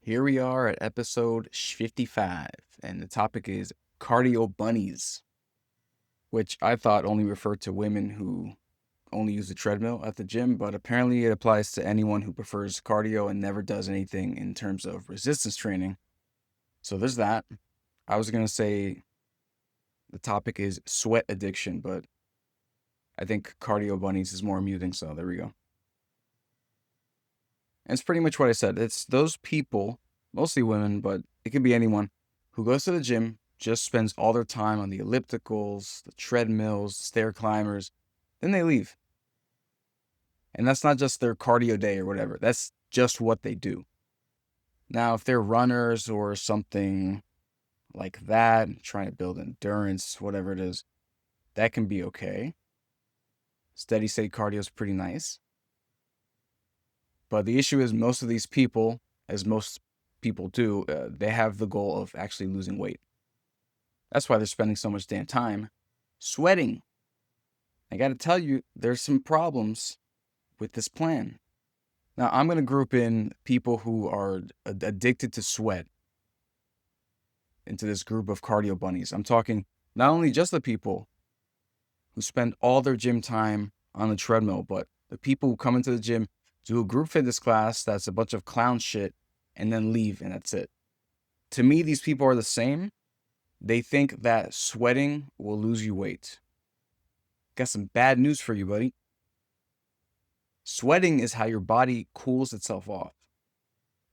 Here we are at episode 55, and the topic is cardio bunnies, which I thought only referred to women who only use the treadmill at the gym, but apparently it applies to anyone who prefers cardio and never does anything in terms of resistance training. So there's that. I was going to say the topic is sweat addiction, but I think cardio bunnies is more amusing, so there we go. And it's pretty much what I said. It's those people, mostly women, but it could be anyone, who goes to the gym, just spends all their time on the ellipticals, the treadmills, the stair climbers, then they leave. And that's not just their cardio day or whatever. That's just what they do. Now, if they're runners or something like that, trying to build endurance, whatever it is, that can be okay. Steady state cardio is pretty nice. But the issue is most of these people, as most people do, they have the goal of actually losing weight. That's why they're spending so much damn time sweating. I got to tell you, there's some problems with this plan. Now, I'm going to group in people who are addicted to sweat into this group of cardio bunnies. I'm talking not only just the people who spend all their gym time on the treadmill, but the people who come into the gym, do a group fitness class that's a bunch of clown shit, and then leave, and that's it. To me, these people are the same. They think that sweating will lose you weight. Got some bad news for you, buddy. Sweating is how your body cools itself off.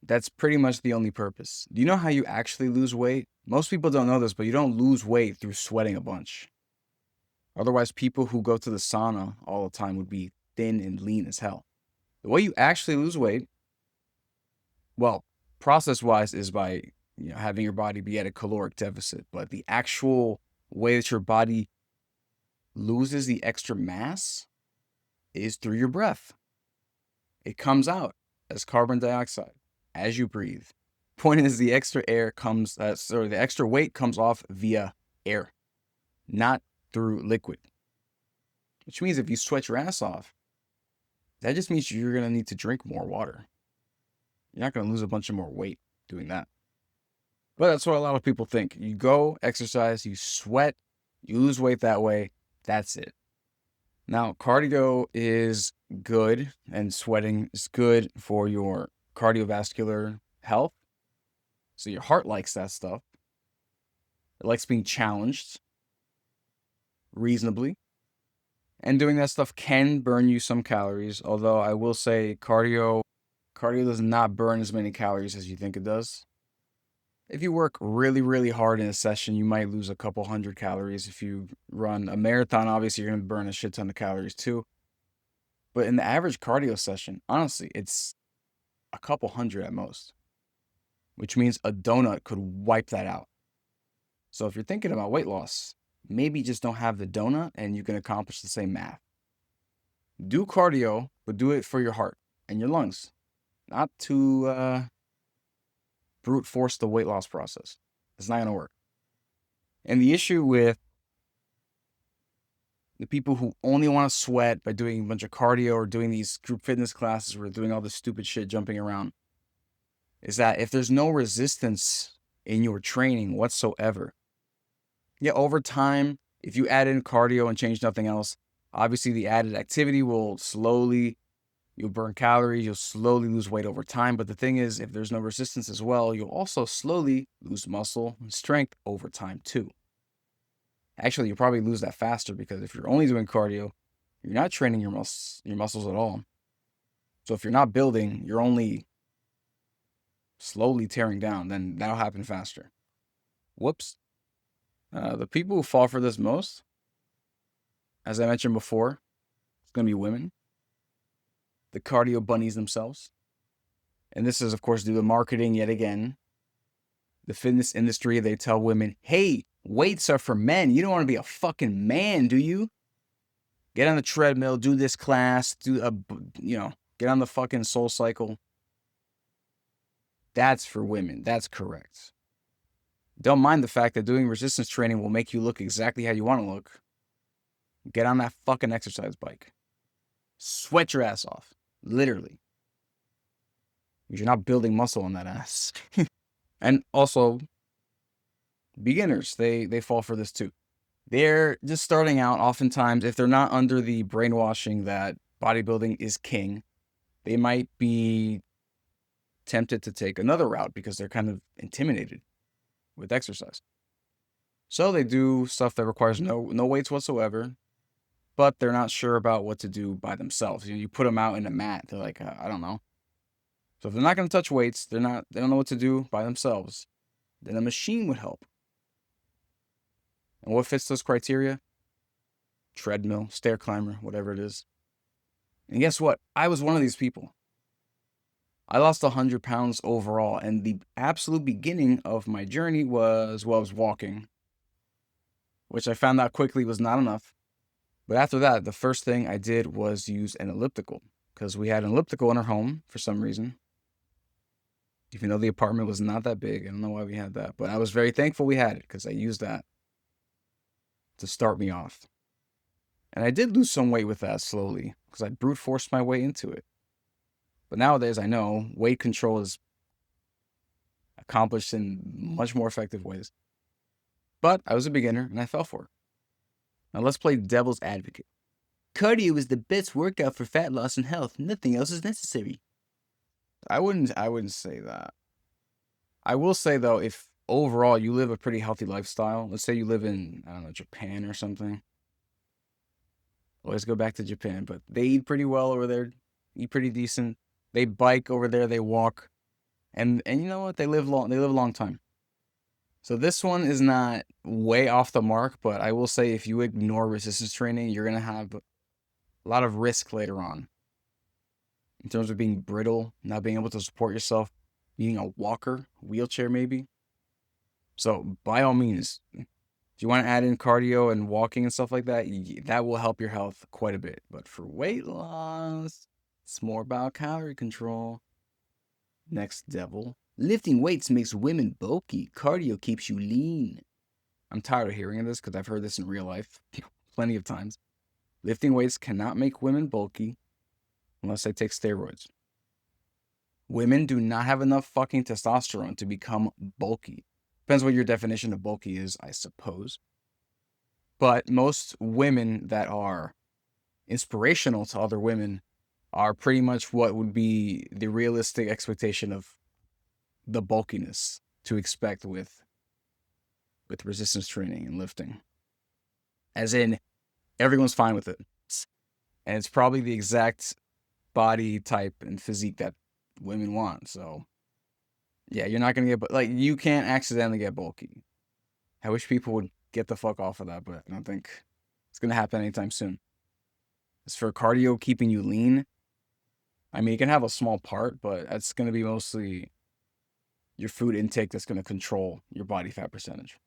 That's pretty much the only purpose. Do you know how you actually lose weight? Most people don't know this, but you don't lose weight through sweating a bunch. Otherwise, people who go to the sauna all the time would be thin and lean as hell. The way you actually lose weight, well, process-wise, is by having your body be at a caloric deficit. But the actual way that your body loses the extra mass is through your breath. It comes out as carbon dioxide as you breathe. Point is, the extra weight comes off via air, not through liquid. Which means if you sweat your ass off, that just means you're going to need to drink more water. You're not going to lose a bunch of more weight doing that. But that's what a lot of people think. You go exercise, you sweat, you lose weight that way. That's it. Now, cardio is good and sweating is good for your cardiovascular health. So your heart likes that stuff. It likes being challenged reasonably. And doing that stuff can burn you some calories, although I will say cardio does not burn as many calories as you think it does. If you work really, really hard in a session, you might lose a couple hundred calories. If you run a marathon, obviously you're going to burn a shit ton of calories too. But in the average cardio session, honestly, it's a couple hundred at most, which means a donut could wipe that out. So if you're thinking about weight loss, maybe just don't have the donut and you can accomplish the same math. Do cardio, but do it for your heart and your lungs, not to brute force the weight loss process. It's not going to work. And the issue with the people who only want to sweat by doing a bunch of cardio or doing these group fitness classes where they're doing all this stupid shit jumping around is that if there's no resistance in your training whatsoever, over time, if you add in cardio and change nothing else, obviously the added activity will you'll burn calories, you'll slowly lose weight over time. But the thing is, if there's no resistance as well, you'll also slowly lose muscle and strength over time too. Actually, you'll probably lose that faster because if you're only doing cardio, you're not training your muscles at all. So if you're not building, you're only slowly tearing down, then that'll happen faster. Whoops. The people who fall for this most, as I mentioned before, it's going to be women. The cardio bunnies themselves. And this is, of course, due to marketing yet again. The fitness industry, they tell women, hey, weights are for men. You don't want to be a fucking man, do you? Get on the treadmill, do this class, get on the fucking Soul Cycle. That's for women. That's correct. Don't mind the fact that doing resistance training will make you look exactly how you want to look. Get on that fucking exercise bike. Sweat your ass off. Literally. You're not building muscle on that ass. And also, beginners, they fall for this too. They're just starting out. Oftentimes, if they're not under the brainwashing that bodybuilding is king, they might be tempted to take another route because they're kind of intimidated with exercise. So they do stuff that requires no weights whatsoever, but they're not sure about what to do by themselves. You put them out in a mat, they're like, I don't know. So if they're not going to touch weights, they don't know what to do by themselves, then a machine would help. And what fits those criteria? Treadmill, stair climber, whatever it is. And guess what? I was one of these people. I lost 100 pounds overall, and the absolute beginning of my journey was, well, I was walking, which I found out quickly was not enough. But after that, the first thing I did was use an elliptical, because we had an elliptical in our home for some reason. Even though the apartment was not that big, I don't know why we had that, but I was very thankful we had it, because I used that to start me off. And I did lose some weight with that slowly, because I brute forced my way into it. But nowadays, I know weight control is accomplished in much more effective ways. But I was a beginner, and I fell for it. Now let's play devil's advocate. Cardio is the best workout for fat loss and health. Nothing else is necessary. I wouldn't say that. I will say though, if overall you live a pretty healthy lifestyle, let's say you live in, I don't know, Japan or something. Always go back to Japan, but they eat pretty well over there, eat pretty decent. They bike over there, they walk. And you know what? They live long. They live a long time. So this one is not way off the mark, but I will say if you ignore resistance training, you're going to have a lot of risk later on. In terms of being brittle, not being able to support yourself, being a walker, wheelchair maybe. So by all means, if you want to add in cardio and walking and stuff like that, that will help your health quite a bit. But for weight loss, it's more about calorie control. Next devil. Lifting weights makes women bulky. Cardio keeps you lean. I'm tired of hearing this because I've heard this in real life plenty of times. Lifting weights cannot make women bulky unless they take steroids. Women do not have enough fucking testosterone to become bulky. Depends what your definition of bulky is, I suppose. But most women that are inspirational to other women are pretty much what would be the realistic expectation of the bulkiness to expect with resistance training and lifting. As in, everyone's fine with it. And it's probably the exact body type and physique that women want. So, yeah, you're not going to get, like, you can't accidentally get bulky. I wish people would get the fuck off of that, but I don't think it's going to happen anytime soon. As for cardio keeping you lean, I mean, you can have a small part, but it's going to be mostly your food intake that's going to control your body fat percentage.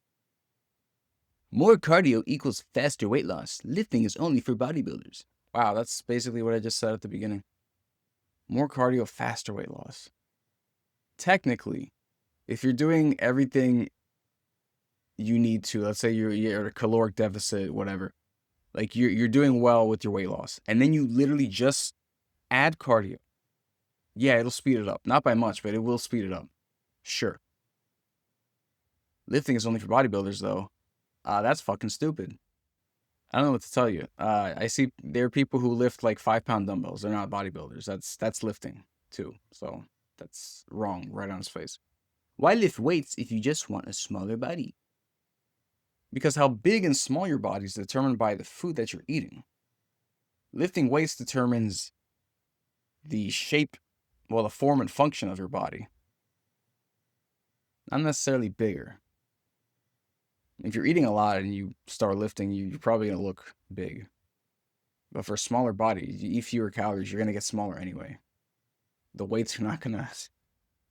More cardio equals faster weight loss. Lifting is only for bodybuilders. Wow, that's basically what I just said at the beginning. More cardio, faster weight loss. Technically, if you're doing everything you need to, let's say you're at a caloric deficit, whatever, like you're doing well with your weight loss, and then you literally just add cardio. Yeah, it'll speed it up. Not by much, but it will speed it up. Sure. Lifting is only for bodybuilders, though. That's fucking stupid. I don't know what to tell you. I see there are people who lift like 5-pound dumbbells. They're not bodybuilders. That's lifting too. So that's wrong, right on his face. Why lift weights if you just want a smaller body? Because how big and small your body is determined by the food that you're eating. Lifting weights determines the shape, well, the form and function of your body. Not necessarily bigger. If you're eating a lot and you start lifting, you're probably going to look big. But for a smaller body, you eat fewer calories, you're going to get smaller anyway. The weights are not going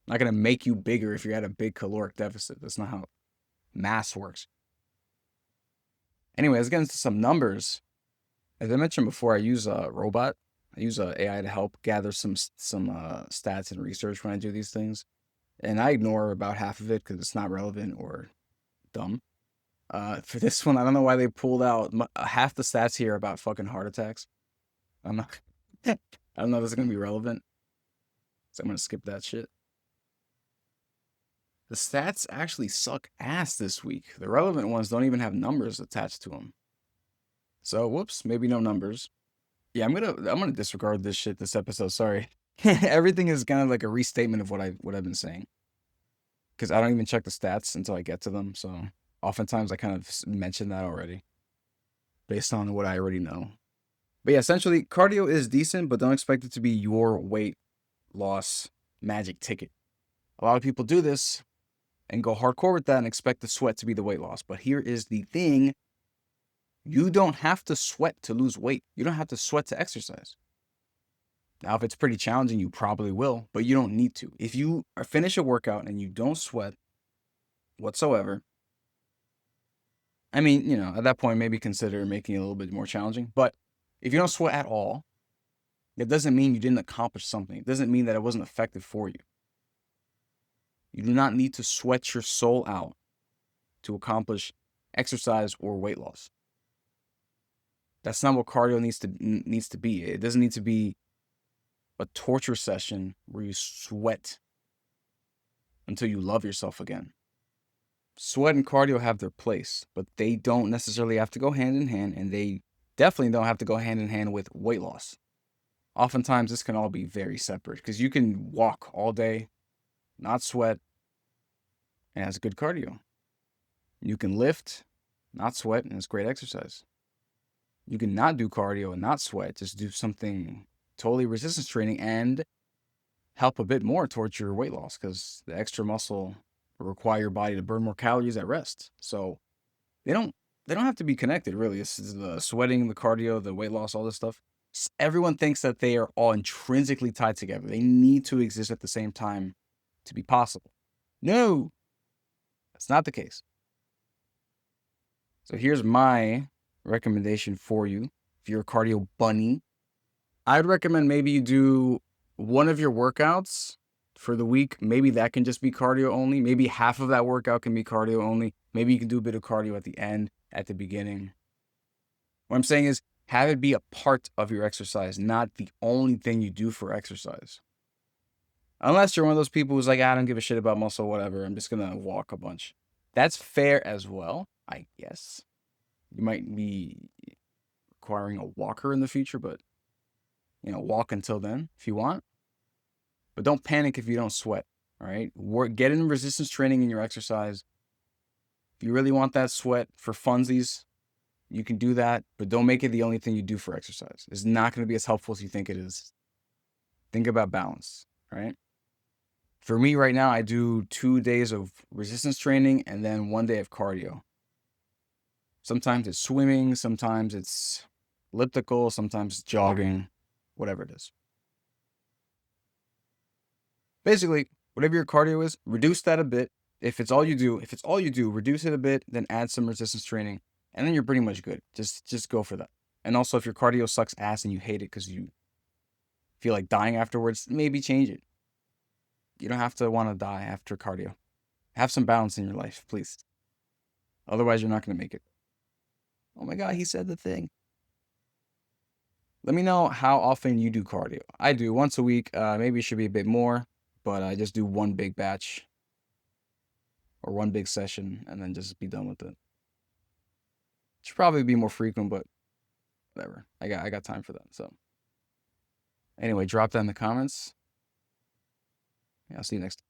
to make you bigger if you're at a big caloric deficit. That's not how mass works. Anyway, let's get into some numbers. As I mentioned before, I use a robot. I use a AI to help gather some stats and research when I do these things. And I ignore about half of it because it's not relevant or dumb. For this one, I don't know why they pulled out half the stats here about fucking heart attacks. I don't know if it's going to be relevant. So I'm gonna skip that shit. The stats actually suck ass this week. The relevant ones don't even have numbers attached to them. So whoops, maybe no numbers. Yeah, I'm gonna disregard this shit this episode. Sorry. Everything is kind of like a restatement of what I've been saying. Because I don't even check the stats until I get to them. So oftentimes I kind of mention that already based on what I already know. But yeah, essentially cardio is decent, but don't expect it to be your weight loss magic ticket. A lot of people do this and go hardcore with that and expect the sweat to be the weight loss. But here is the thing. You don't have to sweat to lose weight. You don't have to sweat to exercise. Now, if it's pretty challenging, you probably will, but you don't need to. If you finish a workout and you don't sweat whatsoever, I mean, at that point, maybe consider making it a little bit more challenging. But if you don't sweat at all, it doesn't mean you didn't accomplish something. It doesn't mean that it wasn't effective for you. You do not need to sweat your soul out to accomplish exercise or weight loss. That's not what cardio needs to be. It doesn't need to be a torture session where you sweat until you love yourself again. Sweat and cardio have their place, but they don't necessarily have to go hand in hand, and they definitely don't have to go hand in hand with weight loss. Oftentimes, this can all be very separate because you can walk all day, not sweat, and has good cardio. You can lift, not sweat, and it's great exercise. You can not do cardio and not sweat, just do something totally resistance training and help a bit more towards your weight loss because the extra muscle will require your body to burn more calories at rest. So they don't have to be connected, really. It's the sweating, the cardio, the weight loss, all this stuff. Everyone thinks that they are all intrinsically tied together. They need to exist at the same time to be possible. No, that's not the case. So here's my recommendation for you. If you're a cardio bunny, I'd recommend maybe you do one of your workouts for the week. Maybe that can just be cardio only. Maybe half of that workout can be cardio only. Maybe you can do a bit of cardio at the end, at the beginning. What I'm saying is have it be a part of your exercise, not the only thing you do for exercise. Unless you're one of those people who's like, I don't give a shit about muscle, whatever. I'm just going to walk a bunch. That's fair as well, I guess. You might be requiring a walker in the future, but walk until then if you want. But don't panic if you don't sweat, all right? Get in resistance training in your exercise. If you really want that sweat for funsies, you can do that, but don't make it the only thing you do for exercise. It's not going to be as helpful as you think it is. Think about balance, right? For me right now, I do 2 days of resistance training and then 1 day of cardio. Sometimes it's swimming, sometimes it's elliptical, sometimes it's jogging, whatever it is. Basically, whatever your cardio is, reduce that a bit. If it's all you do, reduce it a bit, then add some resistance training, and then you're pretty much good. Just go for that. And also, if your cardio sucks ass and you hate it because you feel like dying afterwards, maybe change it. You don't have to want to die after cardio. Have some balance in your life, please. Otherwise, you're not going to make it. Oh my God, he said the thing. Let me know how often you do cardio. I do once a week. Maybe it should be a bit more, but I just do one big batch or one big session and then just be done with it. Should probably be more frequent, but whatever. I got time for that. So anyway, drop that in the comments. Yeah, I'll see you next time.